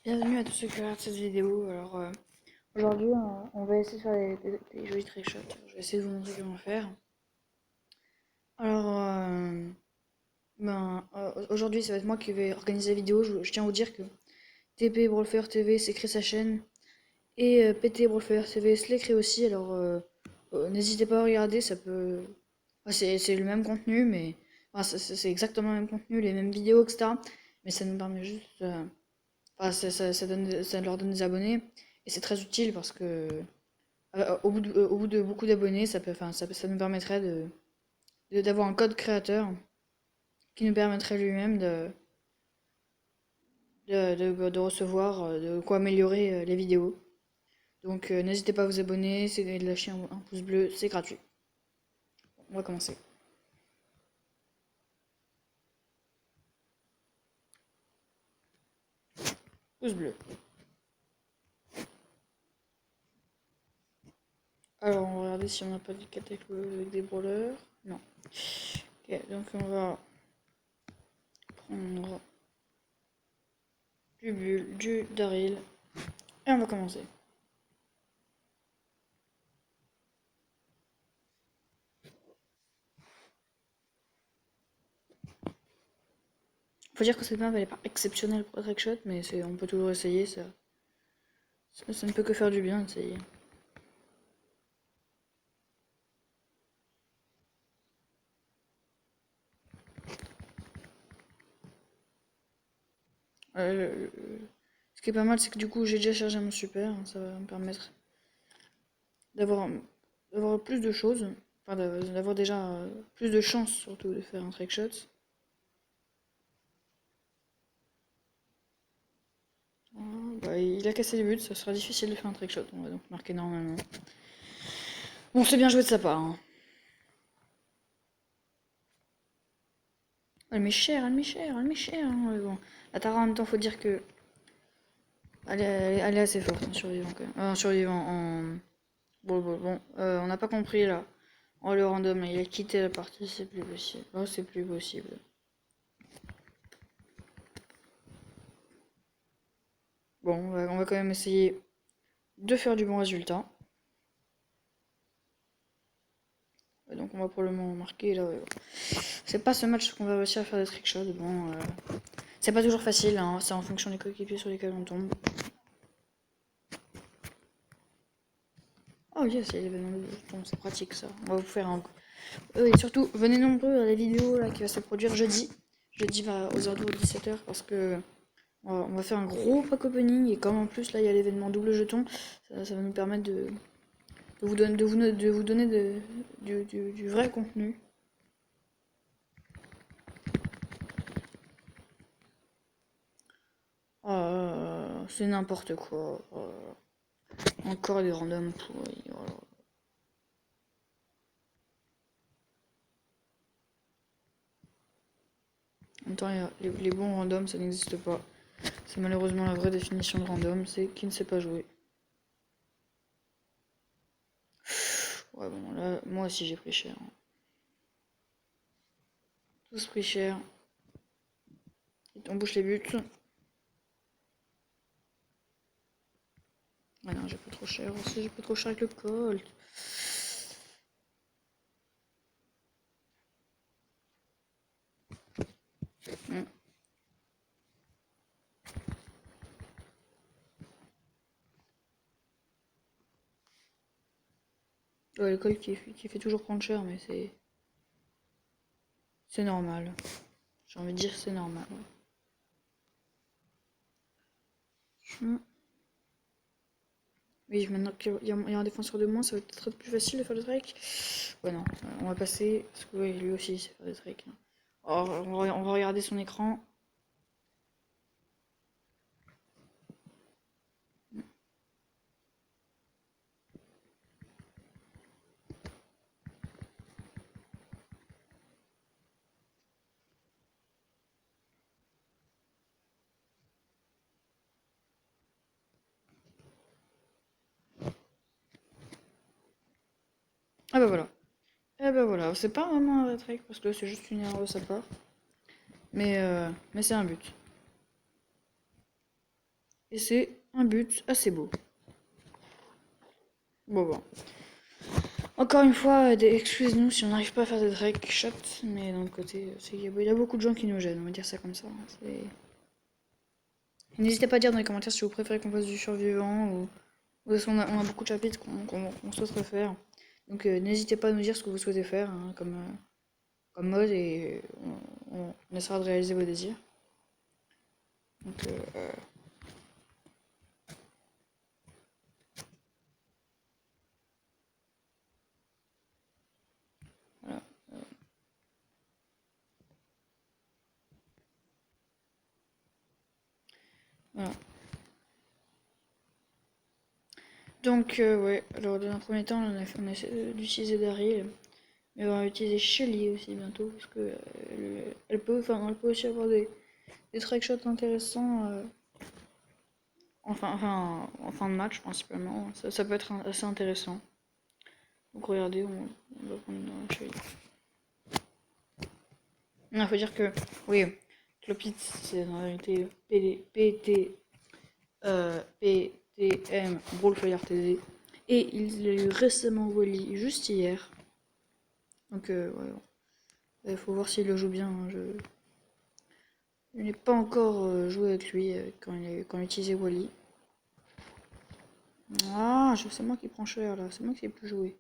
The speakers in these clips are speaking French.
Bienvenue à tous ceux qui regardent cette vidéo. Alors aujourd'hui on va essayer de faire des jolis trickshots. Je vais essayer de vous montrer comment faire. Alors aujourd'hui ça va être moi qui vais organiser la vidéo. Je tiens à vous dire que TP Brawlfire TV s'est créé sa chaîne et PT Brawlfire TV se l'est créé aussi. Alors n'hésitez pas à regarder, ça peut... Enfin, c'est le même contenu mais... Enfin, c'est exactement le même contenu, les mêmes vidéos etc. Mais ça nous permet juste... Enfin, ça leur donne des abonnés et c'est très utile parce que au bout de beaucoup d'abonnés, ça nous permettrait d'avoir un code créateur qui nous permettrait lui-même de recevoir, de quoi améliorer les vidéos. Donc n'hésitez pas à vous abonner, de lâcher un pouce bleu, c'est gratuit. On va commencer. Pouce bleu. Alors on va regarder si on n'a pas du cataclysme avec des brawlers. Non. Ok, donc on va prendre du Bull, du Daryl et on va commencer. Faut dire que cette map elle est pas exceptionnelle pour être shot, mais on peut toujours essayer, ça ne peut que faire du bien d'essayer. Ce qui est pas mal, c'est que du coup j'ai déjà chargé mon super, ça va me permettre d'avoir plus de choses, enfin d'avoir déjà plus de chances surtout de faire un trick shot. Bah, il a cassé les buts, ça sera difficile de faire un trick shot, on va donc marquer normalement. Bon, c'est bien joué de sa part. Hein. Elle m'est chère, elle m'est chère, elle m'est chère. Hein. Mais bon. La Tara en même temps, faut dire que elle est assez forte en survivant quand même. En survivant en. Bon, on n'a pas compris là. Oh, le random, il a quitté la partie, c'est plus possible. Oh, c'est plus possible. Bon, on va quand même essayer de faire du bon résultat. Donc on va probablement marquer là. C'est pas ce match qu'on va réussir à faire des trickshots. Bon, c'est pas toujours facile, hein. C'est en fonction des coéquipiers sur lesquels on tombe. Oh yes, il y a l'événement de jetons, c'est pratique ça. On va vous faire un... et surtout, venez nombreux à la vidéo là, qui va se produire jeudi. Jeudi aux alentours de 17h parce que on va faire un gros pack opening et comme en plus là il y a l'événement double jeton, ça va nous permettre de vous donner du vrai contenu. C'est n'importe quoi. Encore des randoms pourris. Voilà. En même temps, les bons randoms, ça n'existe pas. C'est malheureusement la vraie définition de random, c'est qui ne sait pas jouer. Ouais, bon, là, moi aussi j'ai pris cher. Tous pris cher. On bouge les buts. Ah non, j'ai pas trop cher aussi, j'ai pas trop cher avec le Colt. Mm. Ouais, le Colt qui fait toujours prendre cher, mais c'est normal. J'ai envie de dire c'est normal. Mm. Oui, maintenant qu'il y a un défenseur de moins, ça va être plus facile de faire le trick. Ouais, non, on va passer, parce que ouais, lui aussi, il sait faire des tricks. Oh, on va regarder son écran. Ah bah voilà. Eh bah voilà, c'est pas vraiment un trick, parce que c'est juste une erreur de sa part. Mais c'est un but. Et c'est un but assez beau. Bon. Encore une fois, excusez-nous si on n'arrive pas à faire des drag shots, mais d'un côté, il y a beaucoup de gens qui nous gênent, on va dire ça comme ça. N'hésitez pas à dire dans les commentaires si vous préférez qu'on fasse du survivant ou parce qu'on a beaucoup de chapitres qu'on souhaiterait faire. Donc n'hésitez pas à nous dire ce que vous souhaitez faire hein, comme mode et on essaiera de réaliser vos désirs. Donc voilà. Voilà. Donc ouais, alors dans un premier temps on a essayé d'utiliser Daryl. Mais on va utiliser Shelly aussi bientôt parce que elle peut aussi avoir des track shots intéressants en fin de match principalement. Ça peut être assez intéressant. Donc regardez, on va prendre Shelly. Il faut dire que oui, Clopit c'est en réalité PTM Brawlfire TD et il a eu récemment Wally juste hier. Donc ouais, il faut voir s'il le joue bien. Hein, je n'ai pas encore joué avec lui quand il utilisait Wally. Ah, c'est moi qui prends cher là, c'est moi qui ai plus joué.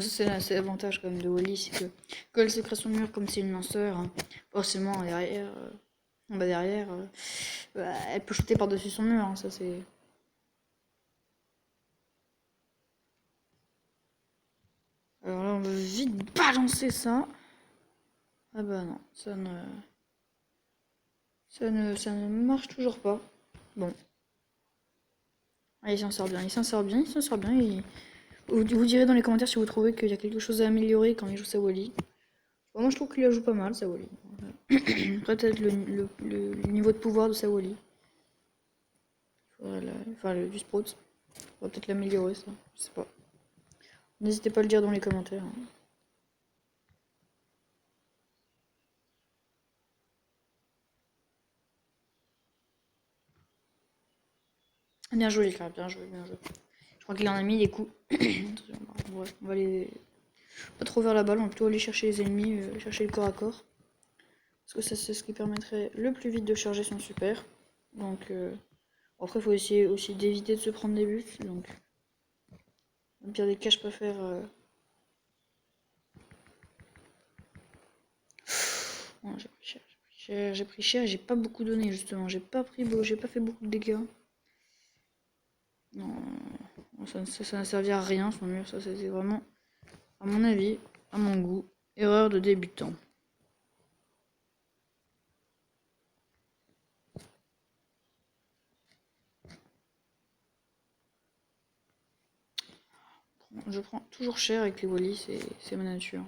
C'est l'avantage quand même de Wally, c'est que quand elle se crée son mur comme c'est une lanceur, hein, forcément derrière, elle peut shooter par-dessus son mur, hein, ça c'est. Alors là on veut vite balancer ça. Ah bah non, ça ne marche toujours pas. Bon. Ah, il s'en sort bien. Vous direz dans les commentaires si vous trouvez qu'il y a quelque chose à améliorer quand il joue sa Wally. Bon, moi je trouve qu'il la joue pas mal sa Wally. Peut-être le niveau de pouvoir de sa Wally. Du Sprout. On va peut-être l'améliorer ça. Je sais pas. N'hésitez pas à le dire dans les commentaires. Hein. Bien joué les gars, bien joué. Je crois qu'il en a mis des coups. Bref, on va aller pas trop vers la balle, on va plutôt aller chercher les ennemis, chercher le corps à corps. Parce que ça c'est ce qui permettrait le plus vite de charger son super. Donc après il faut essayer aussi d'éviter de se prendre des buts. Donc au pire des cas je préfère. Oh, j'ai pris cher et j'ai pas beaucoup donné justement. J'ai pas fait beaucoup de dégâts. Non, ça n'a servi à rien son mur, ça c'était vraiment, à mon avis, à mon goût, erreur de débutant. Je prends toujours cher avec les Wally, c'est ma nature.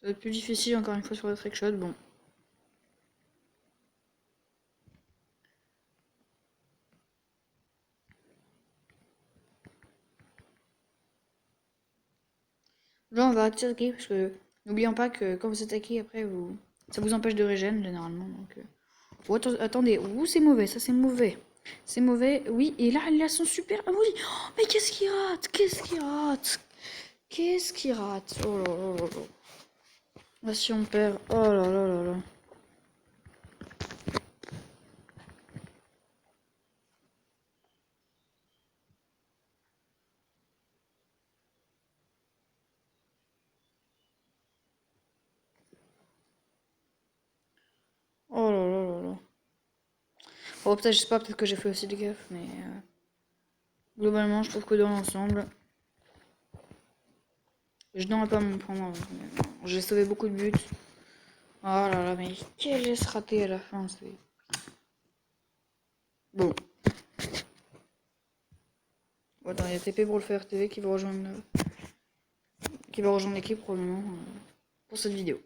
Ça va être plus difficile encore une fois sur le trickshot, bon. Là on va attaquer parce que n'oublions pas que quand vous attaquez après ça vous empêche de régène généralement donc. Oh, attendez, c'est mauvais, ça c'est mauvais. C'est mauvais, oui, et là il a son super. Ah oui, oh, mais qu'est-ce qu'il rate? Qu'est-ce qu'il rate? Oh là là là là. Là si on perd, oh là là là là. Oh là là là là. Bon, peut-être, je sais pas, peut-être que j'ai fait aussi des gaffes, mais globalement, je trouve que dans l'ensemble, je n'aurais pas mon point. J'ai sauvé beaucoup de buts. Oh là là, mais quel geste raté à la fin, c'est. Bon, Attends, il y a TP pour le faire TV qui va rejoindre l'équipe probablement pour cette vidéo.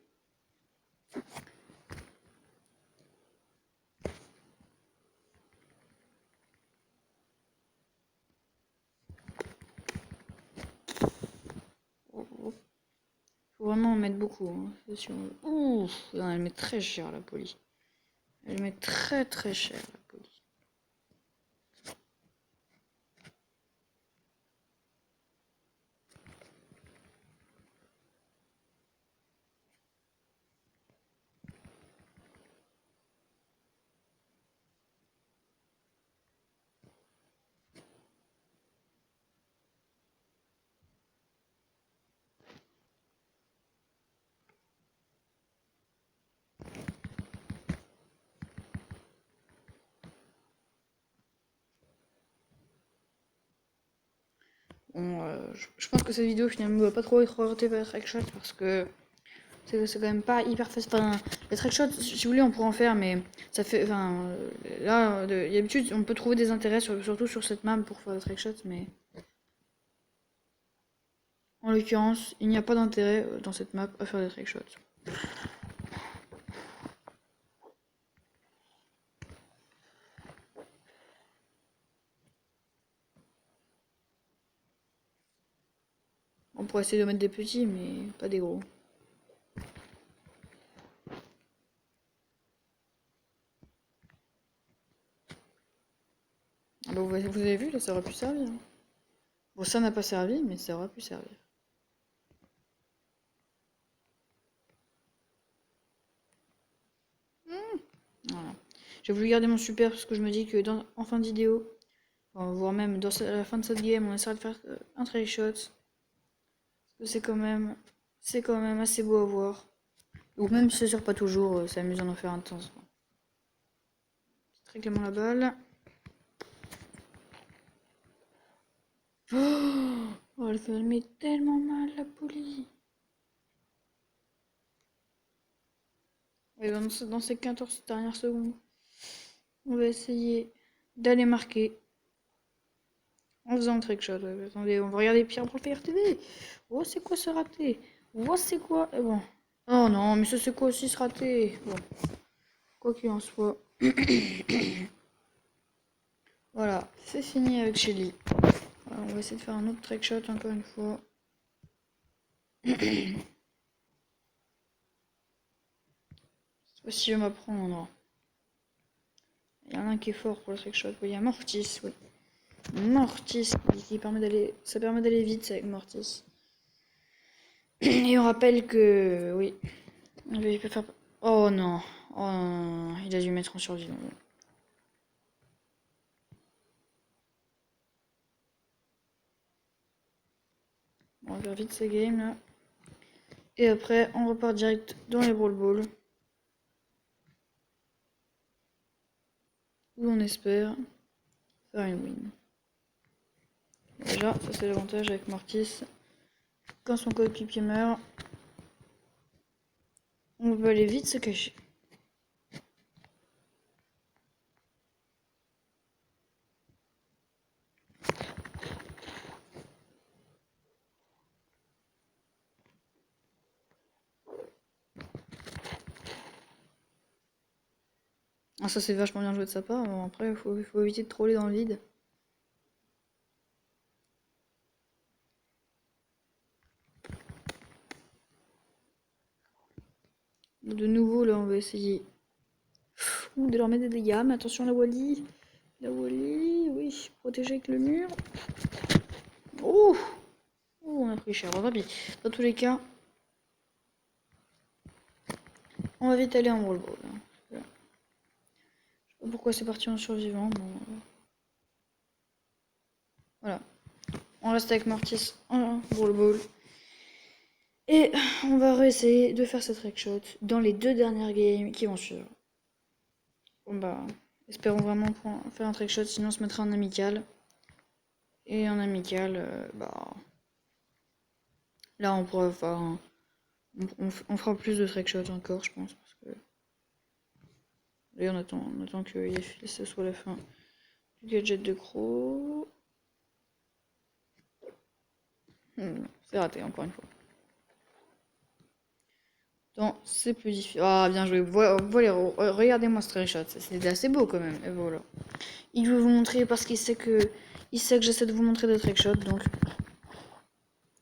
Faut vraiment en mettre beaucoup. Hein. Ouh, elle met très cher la Polly. Elle met très très cher la Polly. Bon, je pense que cette vidéo finalement va pas trop être orientée vers Trickshot parce que c'est quand même pas hyper facile. Enfin, les Trickshot, si vous voulez, on pourrait en faire, mais ça fait. Enfin, là, d'habitude, on peut trouver des intérêts, surtout sur cette map pour faire des Trickshot, mais. En l'occurrence, il n'y a pas d'intérêt dans cette map à faire des Trickshots. On pourrait essayer de mettre des petits, mais pas des gros. Alors vous avez vu, là, ça aurait pu servir. Bon, ça n'a pas servi, mais ça aurait pu servir. Voilà. J'ai voulu garder mon super parce que je me dis que en fin de vidéo, voire même à la fin de cette game, on essaiera de faire un trickshot. Parce que c'est quand même assez beau à voir. Ou même si ça sert pas toujours, c'est amusant d'en faire un de temps en temps. Très clairement la balle. Oh, elle met tellement mal la Polly. Et dans ces 14 dernières secondes, on va essayer d'aller marquer en faisant le trickshot. Ouais, attendez, on va regarder Pierre pour le PRTV. Oh, c'est quoi ce raté? Oh, c'est quoi? Et bon. Oh non, mais ça c'est quoi aussi ce raté? Bon, quoi qu'il en soit. Voilà, c'est fini avec Shelly. Voilà, on va essayer de faire un autre trickshot encore une fois. Cette fois-ci, je vais m'apprendre. Il y en a un qui est fort pour le trickshot. Oui, il y a Mortis, oui. Mortis qui permet d'aller. Ça permet d'aller vite avec Mortis. Et on rappelle que. Oui. Il peut faire. Oh non. Oh non. Il a dû mettre en survivant. On va faire vite ces games là. Et après, on repart direct dans les Brawl Ball. Où on espère faire une win. Déjà, ça c'est l'avantage avec Mortis. Quand son coéquipier meurt, on peut aller vite se cacher. Ah, ça c'est vachement bien joué de sa part. Bon, après, il faut éviter de troller dans le vide. De nouveau, là, on va essayer de leur mettre des dégâts. Mais attention, la Wally. La Wally, oui, protégée avec le mur. Oh, on a pris cher. Bon, tant pis. Dans tous les cas, on va vite aller en roll ball. Je sais pas pourquoi c'est parti en survivant. Bon, voilà. On reste avec Mortis en roll ball. Et on va réessayer de faire ce trickshot dans les 2 dernières games qui vont suivre. Bon bah, espérons vraiment faire un trickshot, sinon on se mettra en amical. Et en amical, bah... Là on pourra faire on fera plus de trickshots encore, je pense. Parce que... Et on attend que ce soit la fin Du gadget de croc. C'est raté encore une fois. Donc c'est plus difficile. Ah bien joué. Voilà, regardez-moi ce trickshot. C'était assez beau quand même. Et voilà. Il veut vous montrer parce qu'il sait que j'essaie de vous montrer des trickshots. Donc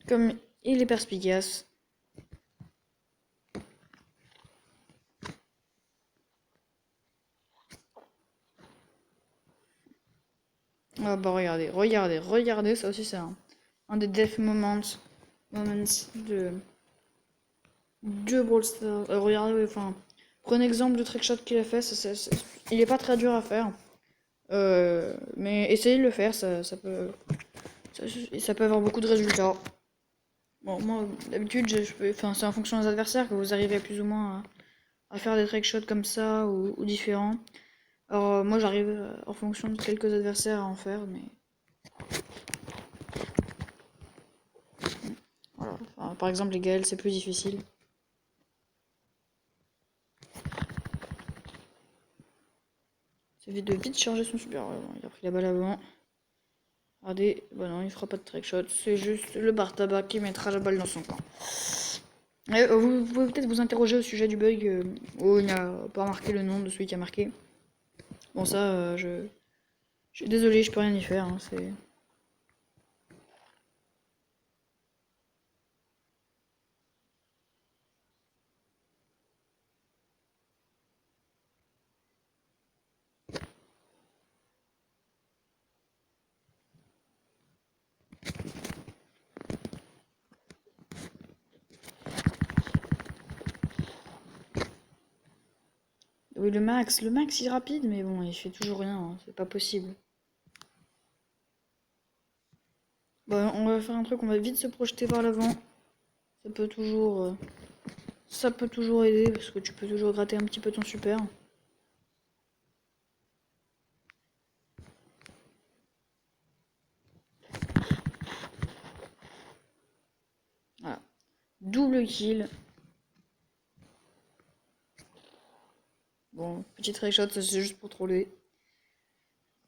comme il est perspicace. Ah bah regardez, ça aussi c'est un des death moments de Brawl Stars. Regardez, enfin, prenez exemple de trickshot qu'il a fait, il est pas très dur à faire. Mais essayez de le faire, ça peut avoir beaucoup de résultats. Bon, moi, d'habitude, enfin, c'est en fonction des adversaires que vous arrivez plus ou moins à faire des trickshots comme ça ou différents. Alors, moi, j'arrive en fonction de quelques adversaires à en faire, mais voilà. Enfin, par exemple, les Gaëls, c'est plus difficile. C'est vite de vite charger son super. Il a pris la balle avant. Regardez, bah non, il fera pas de trickshot. C'est juste le bar tabac qui mettra la balle dans son camp. Vous pouvez peut-être vous interroger au sujet du bug où il n'a pas marqué le nom de celui qui a marqué. Bon, ça, je suis désolé, je peux rien y faire. Hein, c'est... Oui, le max il est rapide, mais bon, il fait toujours rien, hein, c'est pas possible. Bon, on va faire un truc, on va vite se projeter vers l'avant. Ça peut toujours, euh, ça peut toujours aider parce que tu peux toujours gratter un petit peu ton super. Voilà, double kill. Bon, petit trickshot, ça c'est juste pour troller.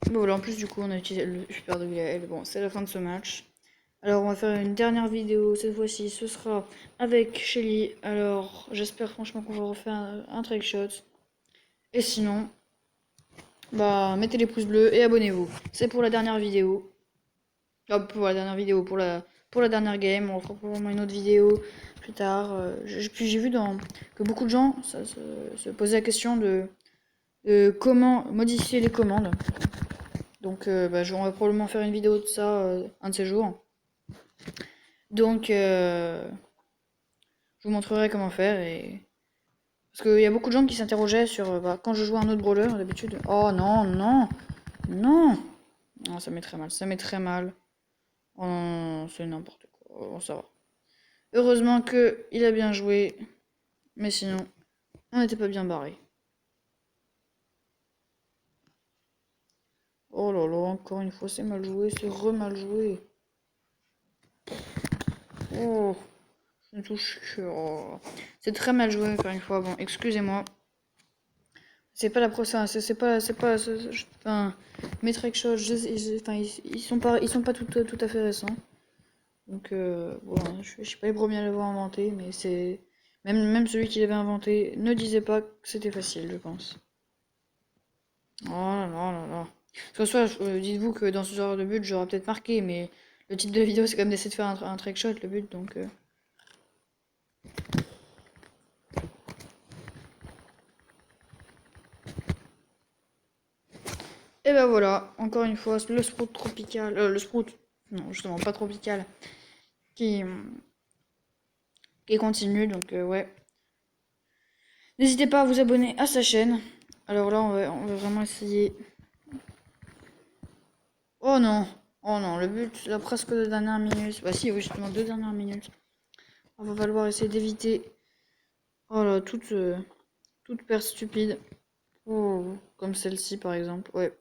Bon, voilà, en plus, du coup, on a utilisé le super de Gaël. Bon, c'est la fin de ce match. Alors, on va faire une dernière vidéo. Cette fois-ci, ce sera avec Shelly. Alors, j'espère franchement qu'on va refaire un trickshot. Et sinon, bah, mettez les pouces bleus et abonnez-vous. C'est pour la dernière vidéo. Hop, pour la dernière vidéo, pour la dernière game. On fera probablement une autre vidéo plus tard. Puis j'ai vu que beaucoup de gens se posaient la question de comment modifier les commandes. Donc, on va probablement faire une vidéo de ça un de ces jours. Donc, je vous montrerai comment faire. Parce qu'il y a beaucoup de gens qui s'interrogeaient sur quand je joue à un autre brawler d'habitude. Oh non, non, non! Non, ça met très mal, ça met très mal. Oh non, c'est n'importe quoi. Oh, ça va. Heureusement que il a bien joué. Mais sinon, on n'était pas bien barré. Oh là là, encore une fois, c'est mal joué, c'est re-mal joué. Oh, je me touche que. Oh. C'est très mal joué, encore une fois. Bon, excusez-moi. C'est pas la procédure, c'est pas, enfin, mes trickshots, enfin, ils sont pas tout à fait récents. Donc, bon, je suis pas les premiers à l'avoir inventé, mais même celui qui l'avait inventé ne disait pas que c'était facile, je pense. Oh là là là là. Parce que soit, dites-vous que dans ce genre de but, j'aurais peut-être marqué, mais le titre de vidéo, c'est quand même d'essayer de faire un trickshot, le but, donc. Et ben voilà, encore une fois, le sprout tropical, le sprout, non, justement, pas tropical, qui, qui continue, donc ouais. N'hésitez pas à vous abonner à sa chaîne. Alors là, on va vraiment essayer. Oh non, oh non, le but, là, presque de dernière minute. Bah si, oui, justement, 2 dernières minutes. On va falloir essayer d'éviter, oh là, toute perte stupide. Oh, comme celle-ci, par exemple, ouais.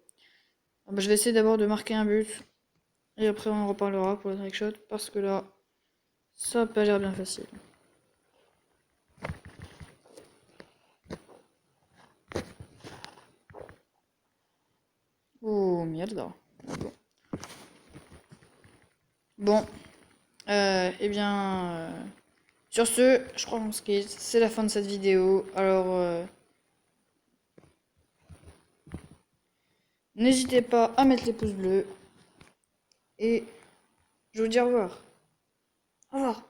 Ah bah, je vais essayer d'abord de marquer un but. Et après, on en reparlera pour le trickshot, parce que là, ça n'a pas l'air bien facile. Oh merde. Bon, eh bien, sur ce, je crois qu'on se quitte. C'est la fin de cette vidéo. Alors, n'hésitez pas à mettre les pouces bleus. Et je vous dis au revoir. Au revoir.